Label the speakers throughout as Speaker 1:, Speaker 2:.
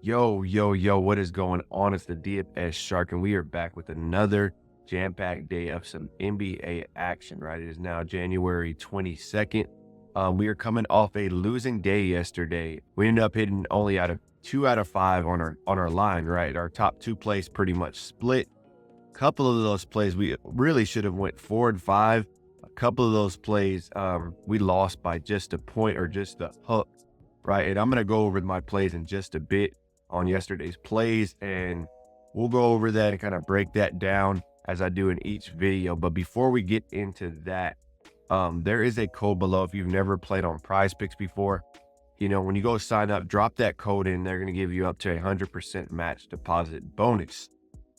Speaker 1: Yo, what is going on? It's the DFS Shark, and we are back with another jam-packed day of some NBA action, right? It is now January 22nd. We are coming off a losing day yesterday. We ended up hitting only out of 2 out of 5 on our line, right? Our top two plays pretty much split. A couple of those plays we really should have went 4 and 5. A couple of those plays we lost by just a point or just a hook, right? And I'm going to go over my plays in just a bit on yesterday's plays, and we'll go over that and kind of break that down as I do in each video. But before we get into that, there is a code below. If you've never played on PrizePicks before, when you go sign up, drop that code in. They're going to give you up to 100% match deposit bonus,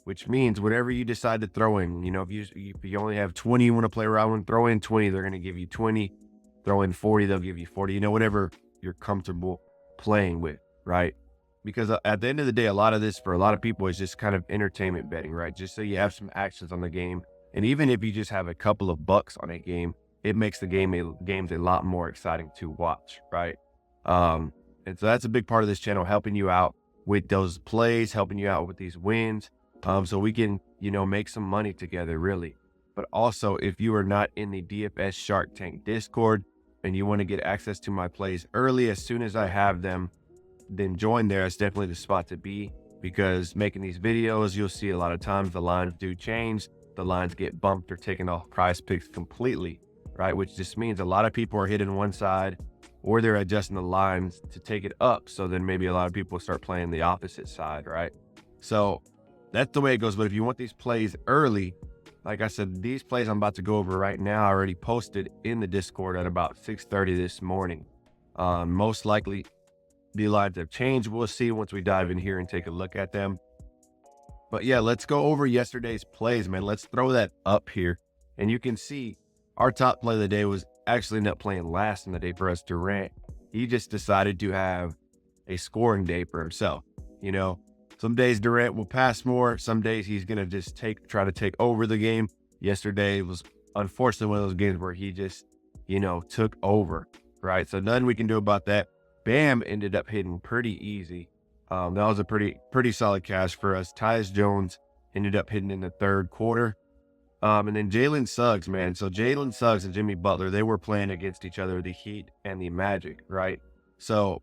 Speaker 1: which means whatever you decide to throw in, if you only have 20 you want to play around with, throw in 20, they're going to give you 20. Throw in 40, they'll give you 40, whatever you're comfortable playing with, right? Because at the end of the day, a lot of this for a lot of people is just kind of entertainment betting, right? Just so you have some actions on the game. And even if you just have a couple of bucks on a game, it makes the games a lot more exciting to watch, right? And so that's a big part of this channel, helping you out with those plays, helping you out with these wins, so we can, make some money together, really. But also, if you are not in the DFS Shark Tank Discord and you want to get access to my plays early as soon as I have them, then join there. It's definitely the spot to be, because making these videos, you'll see a lot of times the lines do change. The lines get bumped or taken off PrizePicks completely, right? Which just means a lot of people are hitting one side or they're adjusting the lines to take it up. So then maybe a lot of people start playing the opposite side, right? So that's the way it goes. But if you want these plays early, like I said, these plays I'm about to go over right now, I already posted in the Discord at about 6:30 this morning. Most likely the lines have changed. We'll see once we dive in here and take a look at them. But yeah, let's go over yesterday's plays, man. Let's throw that up here. And you can see our top play of the day was actually ended up playing last in the day for us, Durant. He just decided to have a scoring day for himself. Some days Durant will pass more. Some days he's going to just try to take over the game. Yesterday was unfortunately one of those games where he just, took over, right? So nothing we can do about that. Bam ended up hitting pretty easy. That was a pretty solid cash for us. Tyus Jones ended up hitting in the third quarter. And then Jalen Suggs, man. So Jalen Suggs and Jimmy Butler, they were playing against each other, the Heat and the Magic, right? So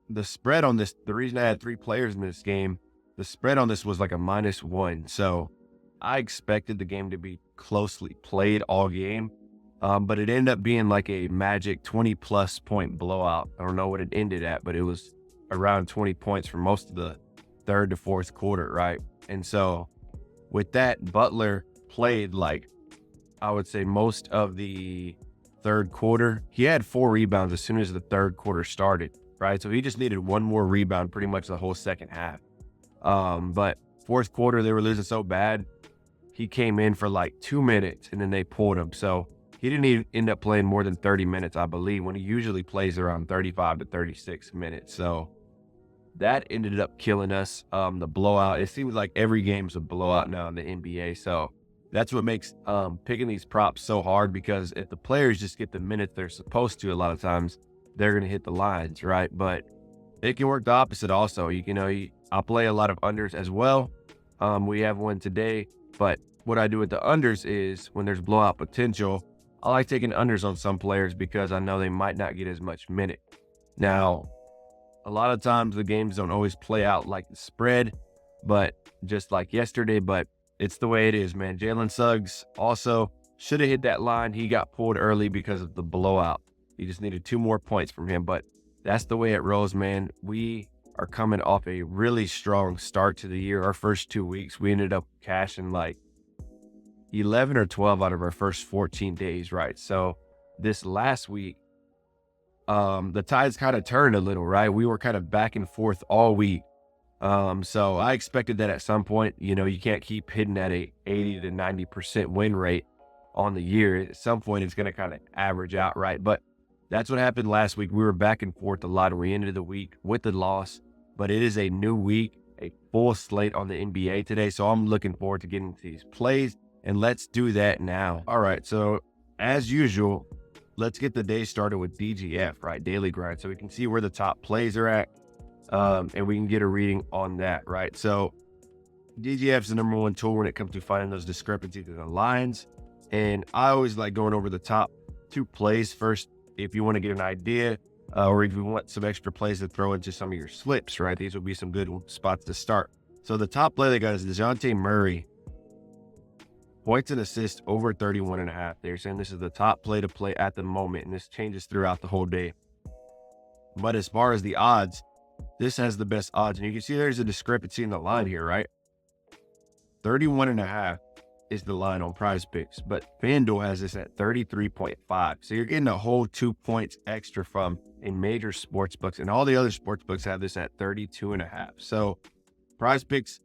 Speaker 1: the spread on this, the reason I had 3 players in this game, the spread on this was like a -1. So I expected the game to be closely played all game. But it ended up being like a Magic 20+ point blowout. I don't know what it ended at, but it was around 20 points for most of the third to fourth quarter, right? And so with that, Butler played I would say most of the third quarter. He had 4 rebounds as soon as the third quarter started, right? So he just needed one more rebound pretty much the whole second half. But fourth quarter, they were losing so bad. He came in for 2 minutes and then they pulled him. So he didn't even end up playing more than 30 minutes, I believe, when he usually plays around 35 to 36 minutes. So that ended up killing us. The blowout, it seems like every game's a blowout now in the NBA. So that's what makes picking these props so hard, because if the players just get the minutes they're supposed to, a lot of times they're going to hit the lines, right? But it can work the opposite also. I'll play a lot of unders as well. We have one today, but what I do with the unders is when there's blowout potential, I like taking unders on some players because I know they might not get as much minute. Now, a lot of times the games don't always play out like the spread, but just like yesterday, but it's the way it is, man. Jalen Suggs also should have hit that line. He got pulled early because of the blowout. He just needed 2 more points from him, but that's the way it rolls, man. We are coming off a really strong start to the year. Our first 2 weeks, we ended up cashing 11 or 12 out of our first 14 days, right? So this last week, the tides kind of turned a little, right? We were kind of back and forth all week. So I expected that at some point, you can't keep hitting at a 80 to 90% win rate on the year. At some point, it's going to kind of average out, right? But that's what happened last week. We were back and forth a lot, and we ended the week with the loss. But it is a new week, a full slate on the NBA today. So I'm looking forward to getting to these plays, and let's do that now. All right, so as usual, let's get the day started with DGF, right? Daily grind, so we can see where the top plays are at. and we can get a reading on that, right? So DGF is the number one tool when it comes to finding those discrepancies in the lines. And I always like going over the top 2 plays first if you want to get an idea, or if you want some extra plays to throw into some of your slips, right? These will be some good spots to start. So the top play they got is DeJounte Murray. Points and assists over 31.5. They're saying this is the top play to play at the moment, and this changes throughout the whole day. But as far as the odds, this has the best odds. And you can see there's a discrepancy in the line here, right? 31.5 is the line on PrizePicks, but FanDuel has this at 33.5. So you're getting a whole 2 points extra from a major sports books, and all the other sports books have this at 32.5. So PrizePicks,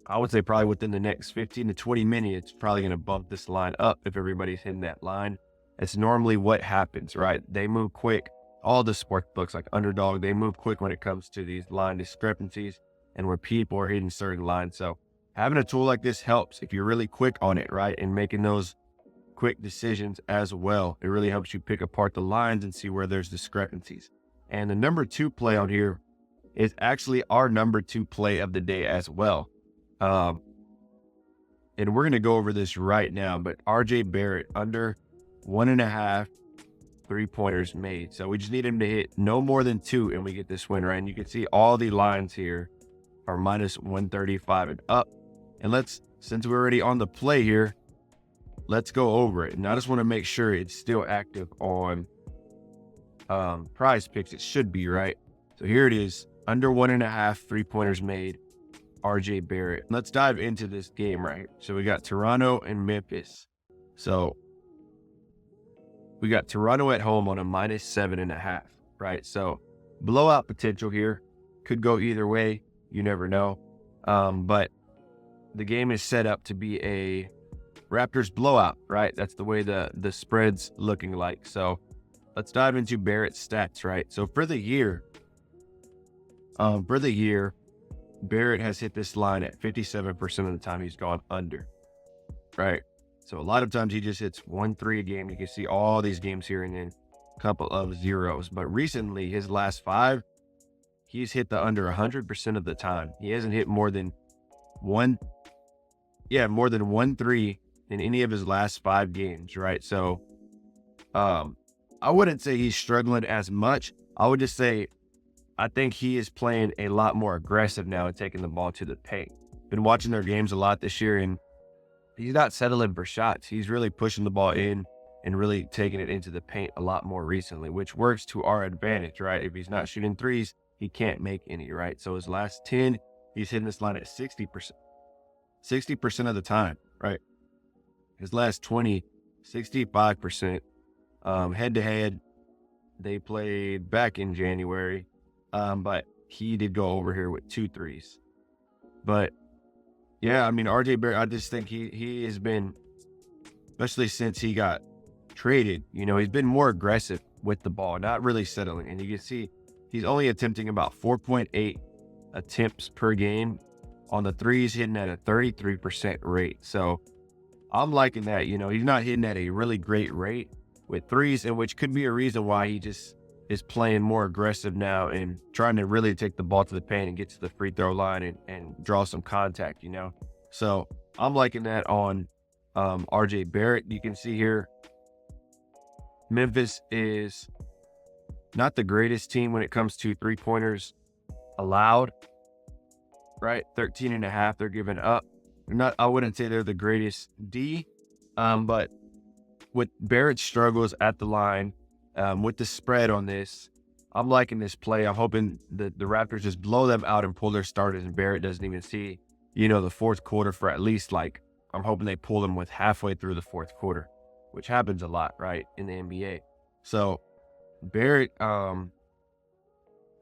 Speaker 1: I would say probably within the next 15 to 20 minutes, it's probably going to bump this line up if everybody's hitting that line. It's normally what happens, right? They move quick. All the sports books like Underdog, they move quick when it comes to these line discrepancies and where people are hitting certain lines. So having a tool like this helps if you're really quick on it, right? And making those quick decisions as well. It really helps you pick apart the lines and see where there's discrepancies. And the number 2 play on here is actually our number 2 play of the day as well. And we're going to go over this right now, but RJ Barrett under 1.5 3-pointers made. So we just need him to hit no more than 2 and we get this win, right? And you can see all the lines here are minus 135 and up. And since we're already on the play here, let's go over it. And I just want to make sure it's still active on PrizePicks. It should be, right? So here it is, under 1.5 3-pointers made, RJ Barrett. Let's dive into this game, right? So we got Toronto and Memphis. So we got Toronto at home on a minus 7.5, right? So blowout potential here. Could go either way. You never know. But the game is set up to be a Raptors blowout, right? That's the way the spread's looking like. So let's dive into Barrett's stats, right? So for the year, Barrett has hit this line at 57% of the time he's gone under, right? So a lot of times he just hits 1-3 a game. You can see all these games here and then a couple of zeros. But recently, his last 5, he's hit the under 100% of the time. He hasn't hit more than 1-3 in any of his last 5 games, right? So I wouldn't say he's struggling as much. I would just say I think he is playing a lot more aggressive now and taking the ball to the paint. Been watching their games a lot this year, and he's not settling for shots. He's really pushing the ball in and really taking it into the paint a lot more recently, which works to our advantage, right? If he's not shooting threes, he can't make any, right? So his last 10, he's hitting this line at 60%. 60% of the time, right? His last 20, 65%. Head-to-head, they played back in January, but he did go over here with 2 threes. But yeah, I mean, RJ Barrett, I just think he has been, especially since he got traded, he's been more aggressive with the ball, not really settling. And you can see he's only attempting about 4.8 attempts per game on the threes, hitting at a 33% rate. So I'm liking that. He's not hitting at a really great rate with threes, and which could be a reason why he just is playing more aggressive now and trying to really take the ball to the paint and get to the free throw line and draw some contact, So I'm liking that on RJ Barrett. You can see here, Memphis is not the greatest team when it comes to 3-pointers allowed, right? 13.5 they're giving up. I wouldn't say they're the greatest D, but with Barrett's struggles at the line, with the spread on this, I'm liking this play. I'm hoping the Raptors just blow them out and pull their starters, and Barrett doesn't even see, the fourth quarter for at least I'm hoping they pull them with halfway through the fourth quarter, which happens a lot, right, in the NBA. So Barrett,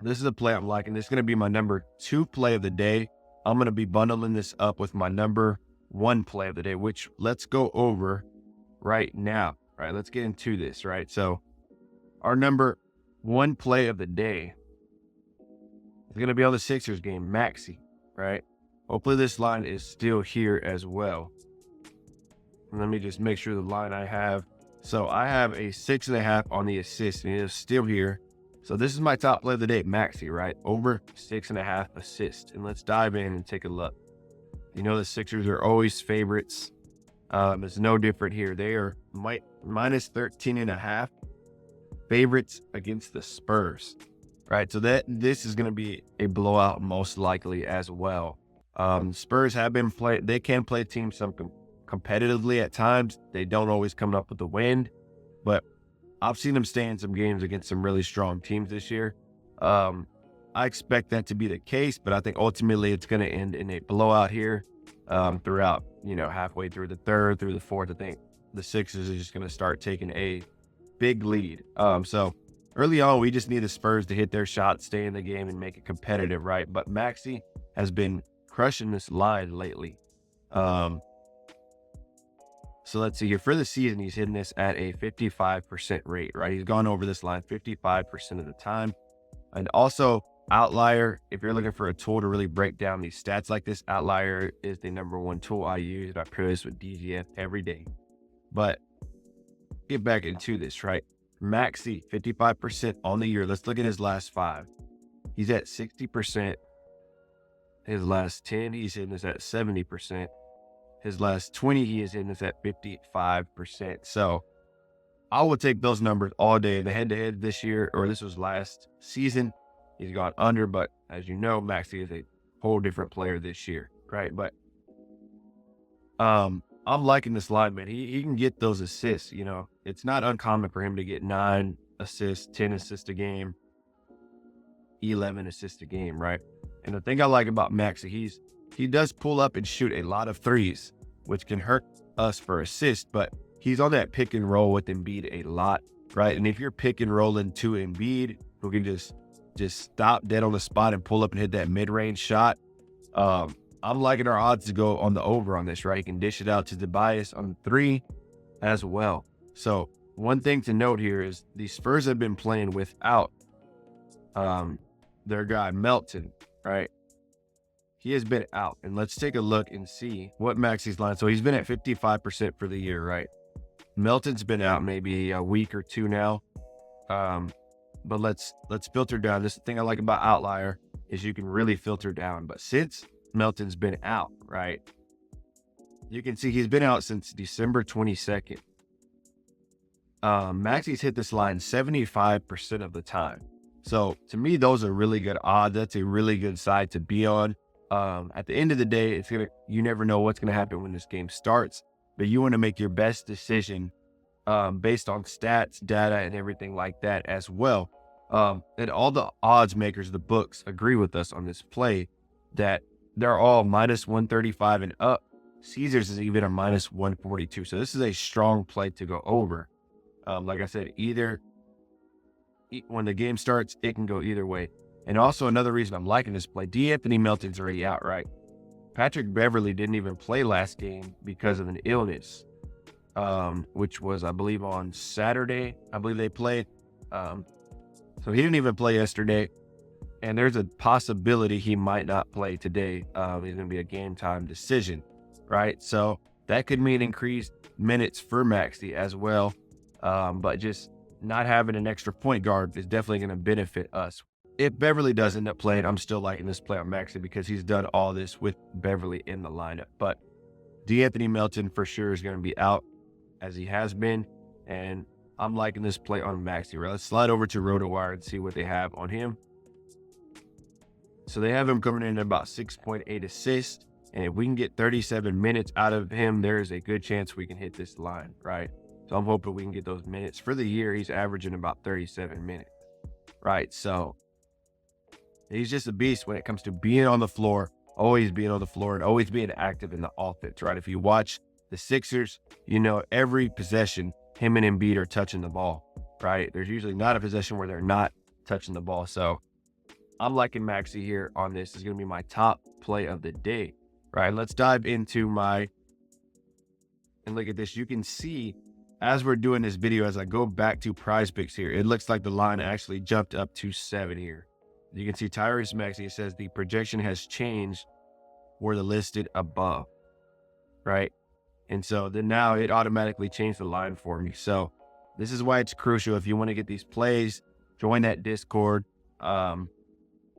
Speaker 1: this is a play I'm liking. This is going to be my number 2 play of the day. I'm going to be bundling this up with my number 1 play of the day, which let's go over right now, right? Let's get into this, right? So our number 1 play of the day is going to be on the Sixers game, Maxey, right? Hopefully this line is still here as well. And let me just make sure the line I have. So I have a 6.5 on the assist, and it is still here. So this is my top play of the day, Maxey, right? Over 6.5 assists. And let's dive in and take a look. You know, the Sixers are always favorites. It's no different here. They are minus 13.5 favorites against the Spurs, right? So this is going to be a blowout most likely as well. Spurs have been they can play teams competitively at times. They don't always come up with the win, but I've seen them stay in some games against some really strong teams this year. I expect that to be the case, but I think ultimately it's going to end in a blowout here throughout, halfway through the third, through the fourth. I think the Sixers are just going to start taking a big lead. So early on, we just need the Spurs to hit their shot, stay in the game, and make it competitive, right? But Maxey has been crushing this line lately. So let's see here. For the season, he's hitting this at a 55% rate, right? He's gone over this line 55% of the time. And also, Outlier, if you're looking for a tool to really break down these stats like this, Outlier is the #1 tool I use. I pair this with DGF every day. But get back into this, right? Maxey, 55% on the year. Let's look at his last 5. He's at 60%. His last 10, he's hitting this at 70%. His last 20, he is hitting this at 55%. So I will take those numbers all day. The head-to-head this year, or this was last season, he's gone under. But as you know, Maxey is a whole different player this year, right? But I'm liking this line, man. He can get those assists. It's not uncommon for him to get 9 assists, 10 assists a game, 11 assists a game, right? And the thing I like about Maxey, he does pull up and shoot a lot of threes, which can hurt us for assists, but he's on that pick and roll with Embiid a lot, right? And if you're pick and rolling to Embiid, who can just stop dead on the spot and pull up and hit that mid-range shot, I'm liking our odds to go on the over on this, right? You can dish it out to Tobias on the 3 as well. So one thing to note here is the Spurs have been playing without their guy Melton, right? He has been out. And let's take a look and see what Maxey's line. So he's been at 55% for the year, right? Melton's been out maybe a week or 2 now. But let's filter down. This thing I like about Outlier is you can really filter down. But since Melton's been out, right? You can see he's been out since December 22nd. Maxey's hit this line 75% of the time. So to me, those are really good odds. That's a really good side to be on. At the end of the day, you never know what's gonna happen when this game starts, but you want to make your best decision based on stats, data, and everything like that as well. And all the odds makers, the books, agree with us on this play that they're all minus 135 and up. Caesars is even a minus 142. So this is a strong play to go over. Like I said, either when the game starts, it can go either way. And also another reason I'm liking this play, D'Anthony Melton's already out, right? Patrick Beverley didn't even play last game because of an illness, which was, I believe, on Saturday. I believe they played. So he didn't even play yesterday. And there's a possibility he might not play today. He's going to be a game time decision, right? So that could mean increased minutes for Maxey as well. But just not having an extra point guard is definitely going to benefit us. If Beverley does end up playing, I'm still liking this play on Maxey because he's done all this with Beverley in the lineup. But D'Anthony Melton for sure is going to be out as he has been. And I'm liking this play on Maxey. Right? Let's slide over to RotoWire and see what they have on him. So they have him coming in at about 6.8 assists. And if we can get 37 minutes out of him, there is a good chance we can hit this line, right? So I'm hoping we can get those minutes. For the year, he's averaging about 37 minutes, right? So he's just a beast when it comes to being on the floor, always being on the floor, and always being active in the offense, right? If you watch the Sixers, every possession, him and Embiid are touching the ball, right? There's usually not a possession where they're not touching the ball. So I'm liking Maxey here on this. This is going to be my top play of the day, right? Let's dive into and look at this. You can see as we're doing this video, as I go back to PrizePicks here, it looks like the line actually jumped up to 7 here. You can see Tyrese Maxey, it says the projection has changed where the listed above, right? And so then now it automatically changed the line for me. So this is why it's crucial if you want to get these plays, join that Discord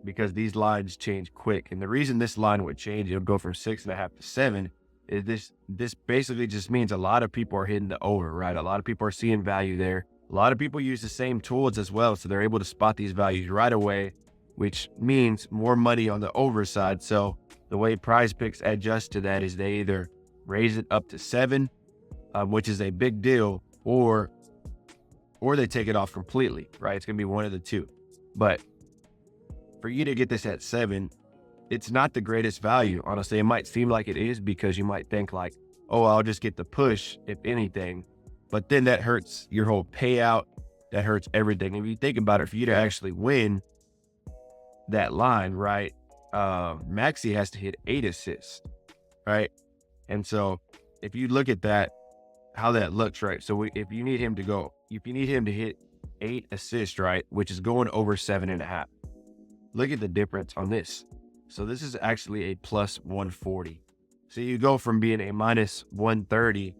Speaker 1: because these lines change quick. And the reason this line would change, it'll go from 6.5 to 7, is this basically just means a lot of people are hitting the over, right? A lot of people are seeing value there. A lot of people use the same tools as well, so they're able to spot these values right away, which means more money on the over side. So the way PrizePicks adjust to that is they either raise it up to 7, which is a big deal, or they take it off completely, right? It's going to be one of the two. But for you to get this at 7, it's not the greatest value. Honestly, it might seem like it is because you might think like, oh, I'll just get the push if anything. But then that hurts your whole payout. That hurts everything. If you think about it, for you to actually win that line, right, Maxey has to hit 8 assists, right? And so if you look at that, how that looks, right? So if you need him to hit 8 assists, right, which is going over 7.5, look at the difference on this. So this is actually a plus 140. So you go from being a minus 130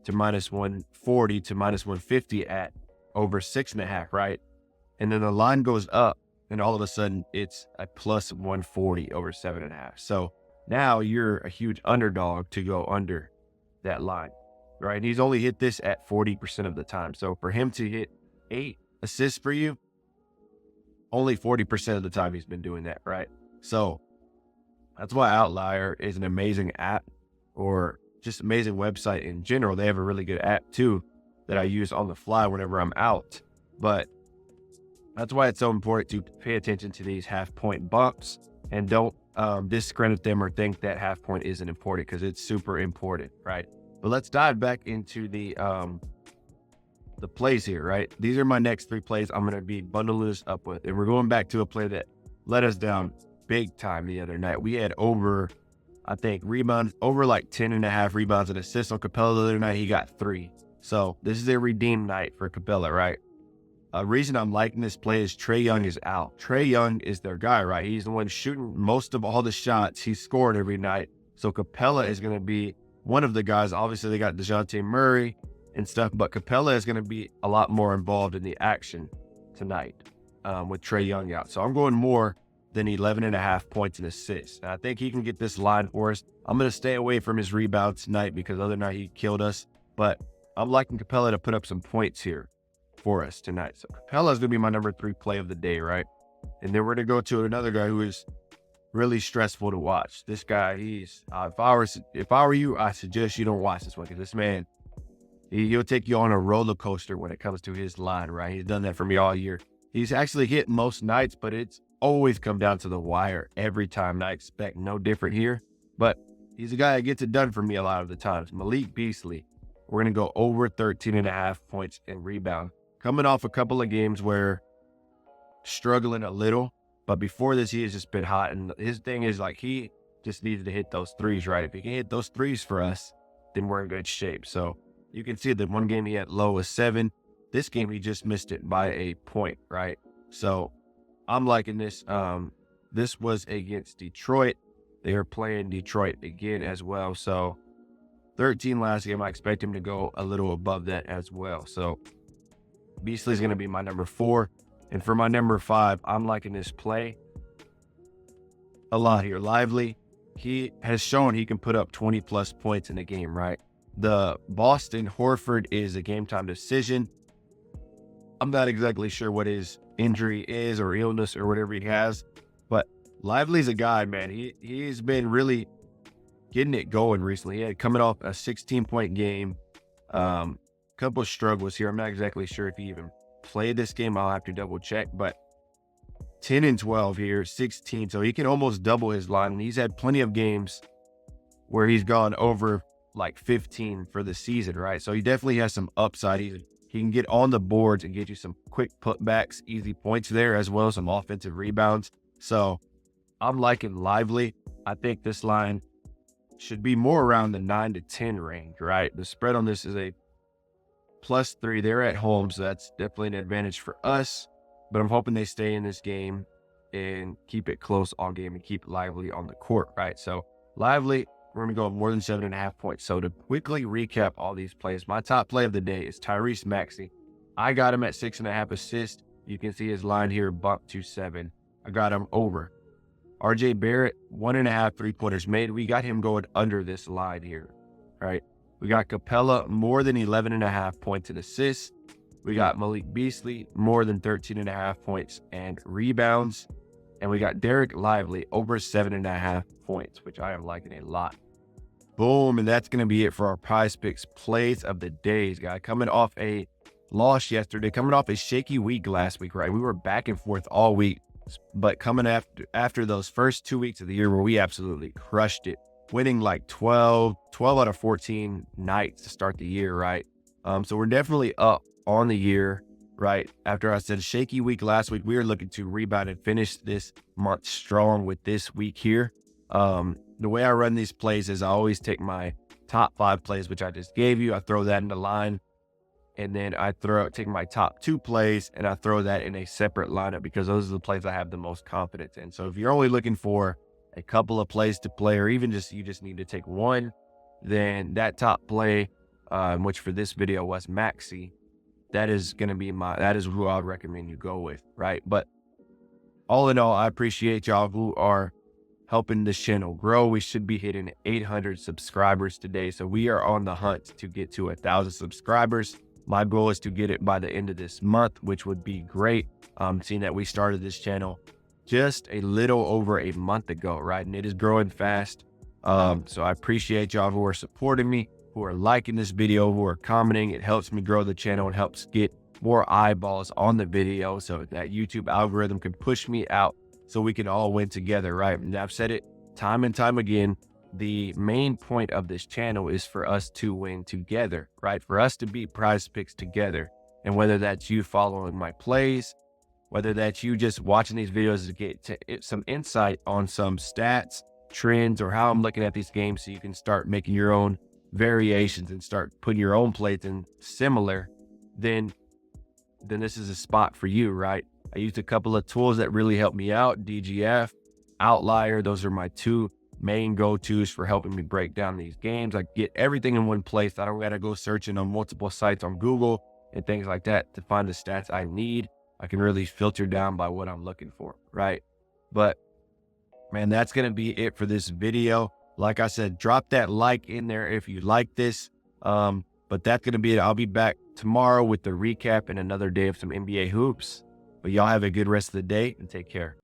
Speaker 1: to minus 140 to minus 150 at over 6.5, right? And then the line goes up, and all of a sudden it's a plus 140 over 7.5. So now you're a huge underdog to go under that line, right? And he's only hit this at 40% of the time. So for him to hit 8 assists for you, only 40% of the time he's been doing that, right? So that's why Outlier is an amazing app, or just amazing website in general. They have a really good app too that I use on the fly whenever I'm out. But that's why it's so important to pay attention to these half-point bumps and don't discredit them or think that half point isn't important, because it's super important, right? But let's dive back into the plays here, right? These are my next 3 plays I'm going to be bundling this up with. And we're going back to a play that let us down big time the other night. We had over, I think, rebounds, over like 10.5 rebounds and assists on Capella the other night. He got 3. So this is a redeemed night for Capella, right? A reason I'm liking this play is Trae Young is out. Trae Young is their guy, right? He's the one shooting most of all the shots. He's scoring every night. So Capella is going to be one of the guys. Obviously, they got DeJounte Murray and stuff, but Capella is going to be a lot more involved in the action tonight with Trae Young out. So I'm going more than 11.5 points and assists. And I think he can get this line for us. I'm going to stay away from his rebounds tonight because the other night he killed us. But I'm liking Capella to put up some points here for us tonight. So Capella is going to be my number 3 play of the day, right? And then we're going to go to another guy who is really stressful to watch. This guy, he's if I were you, I suggest you don't watch this one, because this man, he'll take you on a roller coaster when it comes to his line, right? He's done that for me all year. He's actually hit most nights, but it's always come down to the wire every time, and I expect no different here. But he's a guy that gets it done for me a lot of the times. Malik Beasley. We're going to go over 13.5 points and rebound. Coming off a couple of games where struggling a little, but before this, he has just been hot. And his thing is like, he just needed to hit those threes, right? If he can hit those threes for us, then we're in good shape. So you can see that one game he had low as 7. This game, he just missed it by a point, right? So I'm liking this. This was against Detroit. They are playing Detroit again as well. So 13 last game, I expect him to go a little above that as well. So Beasley's going to be my number 4. And for my number 5, I'm liking this play a lot here. Lively, he has shown he can put up 20 plus points in a game, right? The Boston Horford is a game time decision. I'm not exactly sure what his injury is or illness or whatever he has, but Lively's a guy, man. He's been really getting it going recently. He had coming off a 16-point game. Couple of struggles here. I'm not exactly sure if he even played this game. I'll have to double check, but 10 and 12 here, 16. So he can almost double his line. And he's had plenty of games where he's gone over like 15 for the season, right? So he definitely has some upside. He can get on the boards and get you some quick putbacks, easy points there, as well as some offensive rebounds. So I'm liking Lively. I think this line should be more around the 9 to 10 range, right? The spread on this is a +3. They're at home, so that's definitely an advantage for us. But I'm hoping they stay in this game and keep it close all game and keep Lively on the court, right? So Lively, we're going to go more than 7.5 points. So to quickly recap all these plays, my top play of the day is Tyrese Maxey. I got him at 6.5 assists. You can see his line here bump to 7. I got him over. RJ Barrett, 1.5 3-pointers made. We got him going under this line here, right? We got Capella, more than 11.5 points and assists. We got Malik Beasley, more than 13.5 points and rebounds. And we got Derek Lively, over 7.5 points, which I am liking a lot. Boom, and that's going to be it for our PrizePicks plays of the days, guys. Coming off a loss yesterday, coming off a shaky week last week, right? We were back and forth all week, but coming after those first 2 weeks of the year where we absolutely crushed it, winning like 12 out of 14 nights to start the year, right? So we're definitely up on the year, right? After I said shaky week last week, we are looking to rebound and finish this month strong with this week here. The way I run these plays is I always take my top 5 plays, which I just gave you. I throw that in the line, and then I take my top 2 plays and I throw that in a separate lineup because those are the plays I have the most confidence in. So if you're only looking for a couple of plays to play, or even you just need to take one, then that top play, which for this video was Maxey, that is going to be that is who I'd recommend you go with, right? But all in all, I appreciate y'all who are helping this channel grow. We should be hitting 800 subscribers today. So we are on the hunt to get to 1,000 subscribers. My goal is to get it by the end of this month, which would be great. Seeing that we started this channel just a little over a month ago, right? And it is growing fast. So I appreciate y'all who are supporting me, who are liking this video, who are commenting. It helps me grow the channel. It helps get more eyeballs on the video so that YouTube algorithm can push me out so we can all win together, right? And I've said it time and time again. The main point of this channel is for us to win together, right? For us to beat PrizePicks together. And whether that's you following my plays, whether that's you just watching these videos to get some insight on some stats, trends, or how I'm looking at these games so you can start making your own variations and start putting your own plays in similar, then this is a spot for you, right? I used a couple of tools that really helped me out. DGF, Outlier, those are my 2 main go-tos for helping me break down these games. I get everything in one place. I don't got to go searching on multiple sites on Google and things like that to find the stats I need. I can really filter down by what I'm looking for, right? But man, that's going to be it for this video. Like I said, drop that like in there if you like this. But that's going to be it. I'll be back tomorrow with the recap and another day of some NBA hoops. But y'all have a good rest of the day and take care.